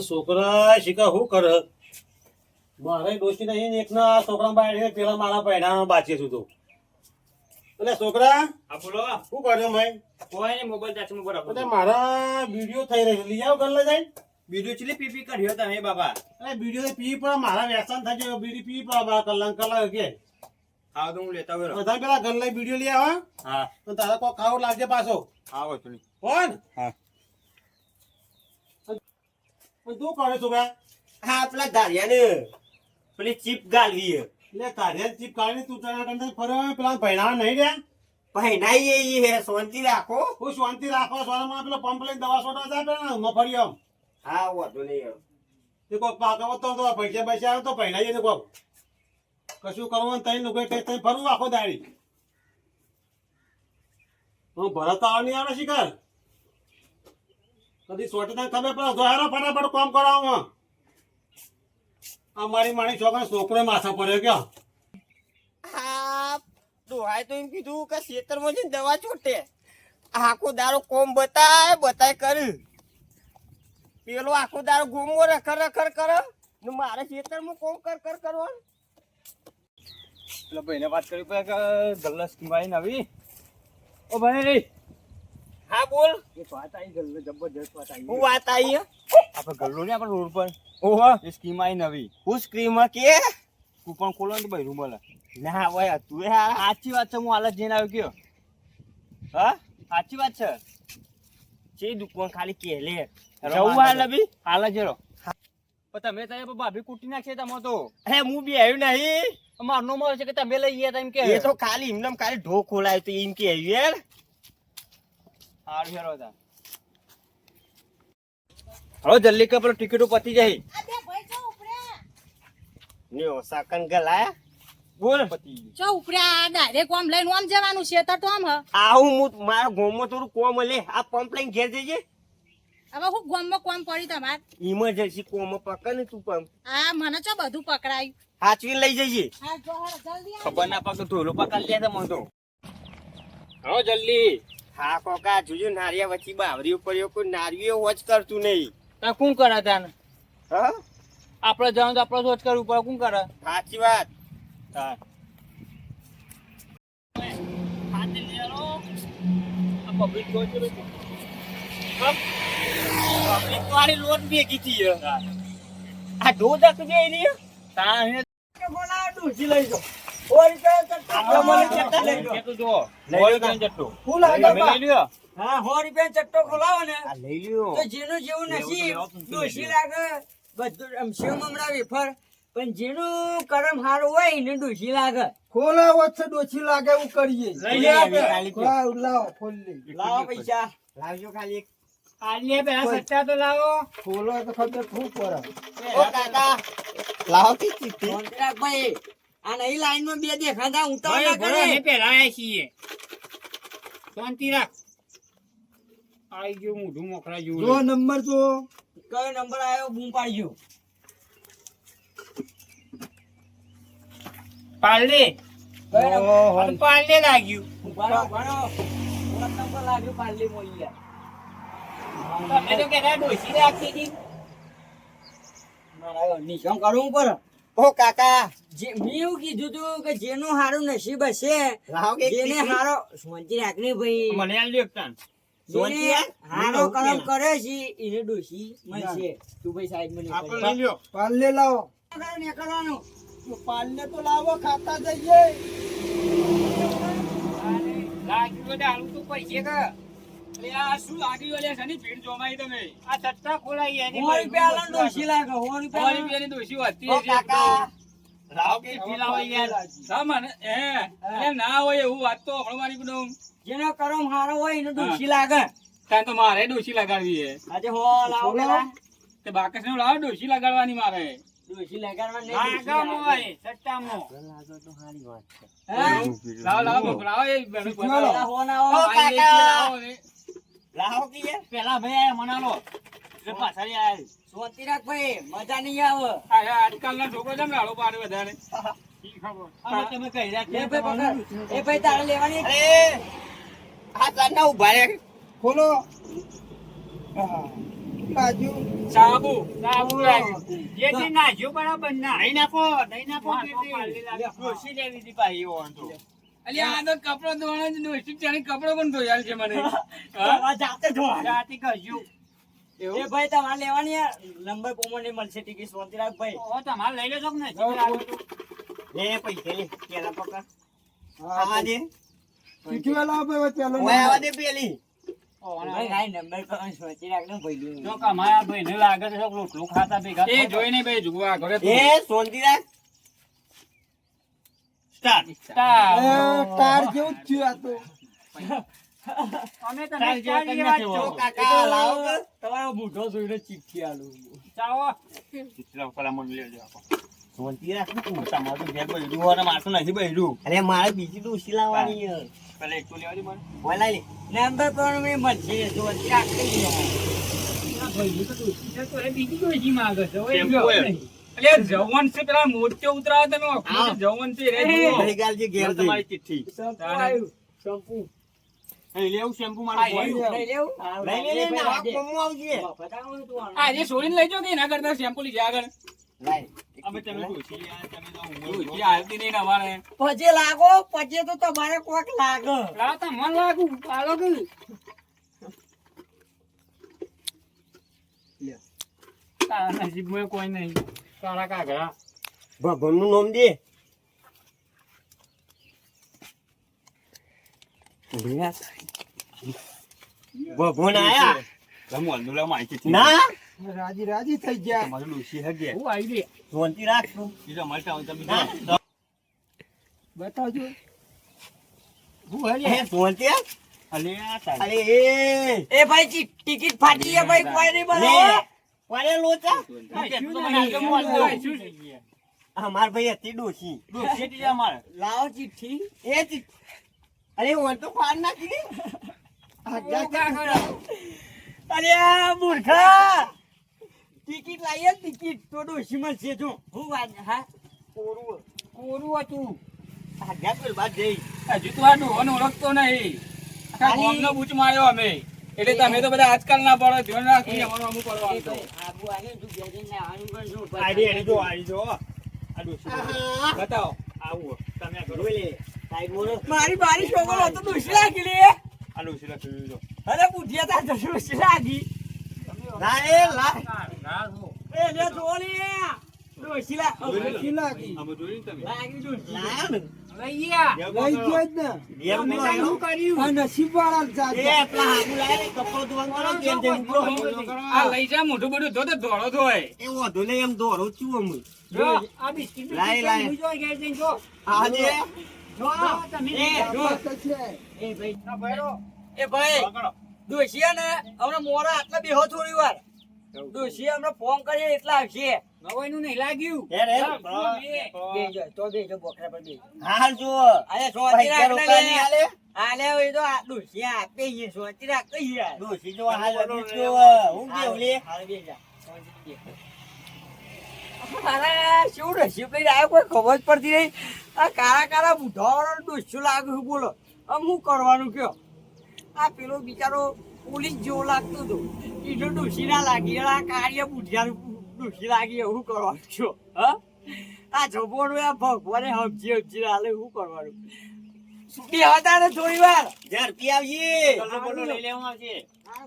છોકરા શીખા શું કરે મારે ડોશી નહીં એકના છોકરા બાય પેલા મારા પૈણા બાચી છું તું એટલે છોકરા હા બોલો. શું કર્યો ભાઈ કોઈ નહીં, મોબાઈલ ચાર્જિંગ ઉપર રાખો. એટલે મારા વિડીયો થઈ રહી છે લઈ આવો ગલ્લે જઈને બીજું ચીલી પીપી કર્યો તમે બાબા. એટલે વિડીયો પી પણ મારા વ્યસન થઈ ગયો બીડી પી પણ કલાક કે આવો તો હું લેતા આવ્યો. બધા પેલા ગલ્લે વિડીયો લઈ આવા હા તો તારા કોઈ ખાવું લાગશે પાછો આવો તો નહીં. કોણ હા પણ તું કરે છોકરા હા પેલા ધારિયાને પેલી ચીપ ગાલવી એટલે તારે ચીપ કાઢી તું તારા કંદે ફરે પેલા પૈણા નહીં રહ્યા પહેનાઈ હે શાંતિ રાખો. હું શાંતિ રાખો સોનામાં પેલો પંપ લઈને દવા સોટા જાય પેલા મફળી આમ હા વાંધો નહીં. તે કોક પાકવો તો પૈસા પૈસા આવે તો પૈણાઈએ ને કોક કશું કરવાનું તઈ લોકો તઈ ફરવું આખો દાડી હું ભરત આવ નહીં આવે શિકાર કદી સોટી તને ખબર પડે જોહારો ફટાફટ કામ કરાવવામાં અમારી માણી છોકરા છોકરો માથા પડ્યો ક્યાં હા દોહાય તો એમ કીધું કે ખેતરમાં જઈને દવા છૂટે આખો દારો કોમ બતાય કર પેલો આખો દારો ગોમો રખર કરે ને મારે ખેતરમાં કોમ કર કરવાનું. પેલા ભાઈને વાત કરી કે ગલ્લા સ્કીમ આવી નવી. ઓ ભાઈ હા બોલ. એક વાત આવી ગલ્લો જબરજસ્ત વાત આવી. હું વાત આવી આપણે ગલ્લો ને આપણે રોડ પર ઓહો એ સ્કીમ આવી નવી. હું સ્કીમ કે કૂપન ખોલો ને ભાઈ રૂમ મળે ના હોય તું સાચી વાત છે. હું હાલ જ જઈને આવ્યો કયો હા સાચી વાત છે. જે દુકાન ખાલી કે લે જવું હાલ બી હાલ જ રો પણ તમે ત્યાં ભાભી કૂટી નાખશે તમે તો હે હું બી આવ્યું નહીં મારનો મળે છે કે તમે લઈ ગયા એમ કે એ તો ખાલી એમને ખાલી ઢો ખોલાય તો એમ કે આવ્યું યાર હારું હેરો તા હવે જલ્દી કે પેલો ટિકિટો પતી જાય ને સાકન ગલાયા બોલ પતી ચો ઉપર્યા ડાયરેક્ટ આમ લઈને આમ જવાનું છે તો આમ હ આવું હું મારા ગામમાં થોડું કોમ લે આ પંપ લઈને ઘેર જઈએ હવે હું ગામમાં કોમ પડી તમાર ઇમરજન્સી કોમ પકડ ને તું પંપ હા મને ચો બધું પકડાયું હાચવી લઈ જઈએ હા જો હળ જલ્દી ખબર ના પાક તો ઢોલો પકડ લે તો મને તો હા જલ્દી હા કોકા જોજો નારિયા વચ્ચે બાવરી ઉપર કોઈ નારિયો વોચ કરતું નહીં તા કોણ કરે તાન હા આપણે જવાનું તો આપણે વોચ કરવું પડે કોણ કરે સાચી વાત હા પબ્લિક વાળી લોટ ભેગી થી આ ઢો દક જે રહી બોલા ડૂસી લઈ જો હા 100 રૂપિયા ચટ્ટો ખોલાવો ને લઈ લ્યો તો જેનું જેવું નસીબ ડોશી લાગે બધું આમ સેવ મમરા વેફર પણ જેનું કરમ હારું હોય એને ડોશી લાગે ખોલાવો છે ડોછી લાગે એવું કરીએ લઈ લે લાવો ખોલ લે લાવો પૈસા લાવજો ખાલી એક આલે પેલા સટ્ટા તો લાવો ખોલો તો ખબર ખૂબ પડે ઓ કાકા લાવો કે ચીઠી કોન્ટ્રાક્ટ ભાઈ આ નહીં લાઈન માં બે દેખાતા હું તો ના કરે પેલા આયા છીએ શાંતિ રાખ આઈ ગયો મોઢું મોકરા જો જેવું નંબર જો કયો નંબર આવ્યો બૂમ પાડજો પાલે કયો પાલે લાગ્યું ભણો ભણો નંબર લાગ્યો પાલી મોઈયા તમે તો કેતા ડોસી રાખી દી મારા નિશાન કરવું પડે ઓ કાકા જે મેં એવું કીધું તું કે જેનું હારું નસીબ હશે લાવો કે જેને હારો શાંતિ રાખને ભાઈ મને આલ દો એકતાન જેને હારો કરમ કરે છે એને ડોશી મળશે તું ભાઈ સાઈડ માં આપણે લઈ લ્યો પાલ્લે લાવો નીકળવાનું પાલ્લે તો લાવો ખાતા જઈએ લાગ્યું તો આલુ તો પૈસે કે અરે આ શું લાગ્યું લે સની ભીડ જોમાઈ તમે આ સટ્ટા ખોલાઈ એની 100 રૂપિયા આલો ડોશી લાગે 100 રૂપિયા રૂપિયાની દોશી હતી ઓ કાકા લાવ કે લાવો યાર સામાન એ ના હોય એવું વાત તો હળવાની કુડમ જેનો કરમ હારો હોય એને ડોશી લાગે તાન તો મારે ડોશી લગાડવી હે આજે હો લાવો પેલા તે બાકસ ને લાવ ડોશી લગાડવાની મારે ડોશી લગાડવા નહીં આગમ હોય સટ્ટામો લાવો તો હારી વાત છે લાવ લાવ એ બેનો પેલા હો ના હો લાવો કે પેલા ભાઈ મનાલો એટલે પાછળ આય શાંતિ રાખ ભાઈ મજા નહીં આવે આજકાલના છોકરો જમ રાડો પાડે વધારે તમે કહી રહ્યા એ ભાઈ તારે લેવાની અરે આ તારના ઉભા રે ખોલો બાજુ સાબુ લાગ્યું. જેથી નાખ્યું બરાબર ના. નહીં નાખો નહીં નાખો વાંધો પાડી લાગે. ડોશી લેવી હતી પાછી એવો વાંધો. અલ્યા આ તો કપડો ધોવાનો જ ડોશી ત્યાંની કપડો પણ ધોયાલ છે મને હા? જાતે કરજો. એ ભાઈ તમારે લેવાની આ નંબર પ્રમાણે મળશે ટિકિટ શાંતિરાખ ભાઈ. ઓ, તમારે લઈ લેજો કે નહીં? લે પૈસા લે પેલા પકડ હા આવા દે શીખવા લાવો ભાઈ પેલો ઓય આવા દે પેલી ભાઈ ભાઈ નંબર પ્રમાણે શાંતિરાખ ને ભાઈ જો કે અમારા ભાઈને લાગે છે કે રોટલું ખાતા ભેગા એ જોઈને ભાઈ જુગવા ઘરે એ શાંતિ રાખ સ્ટાર્ટ તાર જેવું જ થયું આ તો અમે તો તાર નહીં જેવા ચાલીએ કન્યા વાત છે છો. વો. કાકા લાવો કે? તમારો બુઢો જોઈને ચીઠી આલું. ચાવો. શાંતિ રાખ ને તું. તમારું ઘેર બૈરું હોય ને મારતું નથી બૈરું. અરે મારે બીજી ડોશી લાવવાની છે. પેલા એકલું લેવા દે મને. ઓય લાઈ લે નંબર પ્રમાણે મળશે શાંતિરાખ કહી દેવાનું. આ ભાઈ તો ડોશી છે તો એ બીજી ડોશી માંગે છે હવે કેમ જો કોઈ? નહીં. અલ્યા જવાન છે પેલા મોટે ઉતરાવો તમે આખું જવાન છે રે જુઓ. ગઈ ગાલજી ઘેર જઈ. તમારી ચિઠ્ઠી. શેમ્પુ આવ્યું. શેમ્પુ. અહીં લેવું શેમ્પુ આ મારે એ બોલ. લઈ લેવું? લઈ લે ને આ કોમું આવજે. બતાવો તું આનું. આ જે છોડીને લઈ જાઓ કે એના કરતા શેમ્પુ લઈ જાય આગળ લાઈ અમે તમે ડોશી લ્યા, તમે તો હું ડોશી આવતી નહીં ને અમારે પછી લાગો પછી તો તમારે કોક લાગે. લાવ તો મન લાગુ પાલો કે તારા નસીબમાં કોઈ નહીં તારા કાગડા ભગવાનનું નામ દે ભગવાન આયા રમવાનું લે મારી ચિઠ્ઠી. ના રાજી રાજી થઈ ગયા તમારું ડોશી હગે. હું આવી દે શાંતિ રાખ એ તો મળતા હોય તમે ના. જાઓ. બતાવજો એ શાંતિ રાખ. અલે આ તારી. અરે એ એ ભાઈ ટિકિટ ફાટી છે ભાઈ કોઈ નહીં લે બનાવો. કોને લોચા આ તો મને આગળ મળતું. શું થઈ ગયા? અમાર ભાઈ હતી ડોશી ડોશી હતી અમારે. લાવો ચિઠ્ઠી. એ જ- અરે હું તો પાડ નાખી દે અરે આ મૂર્ખા ટિકિટ લાવીએ ટિકિટ તો ડોશી મળશે જો હું વાત હા કોરું હતું આગળ પેલ બાદ જઈ હજુ તો આ ડોહોને ઓળખતો નહીં આખા ગામનો બૂચ માર્યો અમે એટલે તમે તો બધા આજકાલ ના પડો ધ્યાન રાખી અમારું અમુક એ પડવાનું ભાઈ આબુ આવે તું બે જણ ને આનું કરજો આડી આડી જો આડી જો. આ ડોશી બતાવો આવું તમે આ કરો. જોઈ લે સાઈડ મોરો મારી બારી છોકરો હતો ડોશી લાગી લે આ ડોશી લખ્યું જો. અરે બુઢિયા તા તો ડોશી લાગી લા એ લા એ લે છોડી ડોશી નથી લાગી આમાં જોયું ને તમે? લાગી ડોશી લાયો ને લઈ ગયા લઈ ગયો જ ને એમ તમે બોલો. શું કર્યું આ નસીબ વાળા જાત એ પેલા હાગુ લાય ને કપડો ધોવાનું કરો તેમ તેમ ઉપડો. આ લઈ જા મોઢું બધું ધો તો ધોળો ધોય એ વાંધો નહીં એમ દોરો છું અમે જો આ બિસ્કિટ લાય, લાય. જો ઘેર જઈને જો આજે જો તમે જો. છે એ ભાઈ ના ભેરો એ ભાઈ પકડો. ડોશી ને હમણાં મોરા આટલા બેહો થોડી વાર ડોશી હમણાં ફોન કરીએ એટલા આવશે નવાઈનું નહીં લાગ્યું હેર હેર. બેજો તો બેજો બોકરા પર બેજો હાલ જો અરે પૈસા સોચી રોકડા નહીં રાખ આલે. આલે હોય તો આ ડોશી આપે છે સોચી રાખ કઈ યાર ડોશી જો હાલ અભી જો હું કેવું લે હાલ બેજા સોચી દે અરે શું રસી કઈ આવ્યો કોઈ ખબર જ પડતી નહીં આ કાળા કાળા બુઢાવાળો ડોસ્યું લાગે છે બોલો આમ શું કરવાનું કયો આ પેલો બિચારો પોલીસ જેવો લાગતો હતો એ તો ડોસી ના લાગી આ કાળિયા બુઢિયાનું ડોસી લાગી એવું કરવાનું કયો હા આ જબોનું આ ભગવાને હમજી હમજી હાલે શું કરવાનું બે હતા ને થોડી વાર ઝડપી આવજે કલર બોલો લઈ લેવામાં આવશે. હા.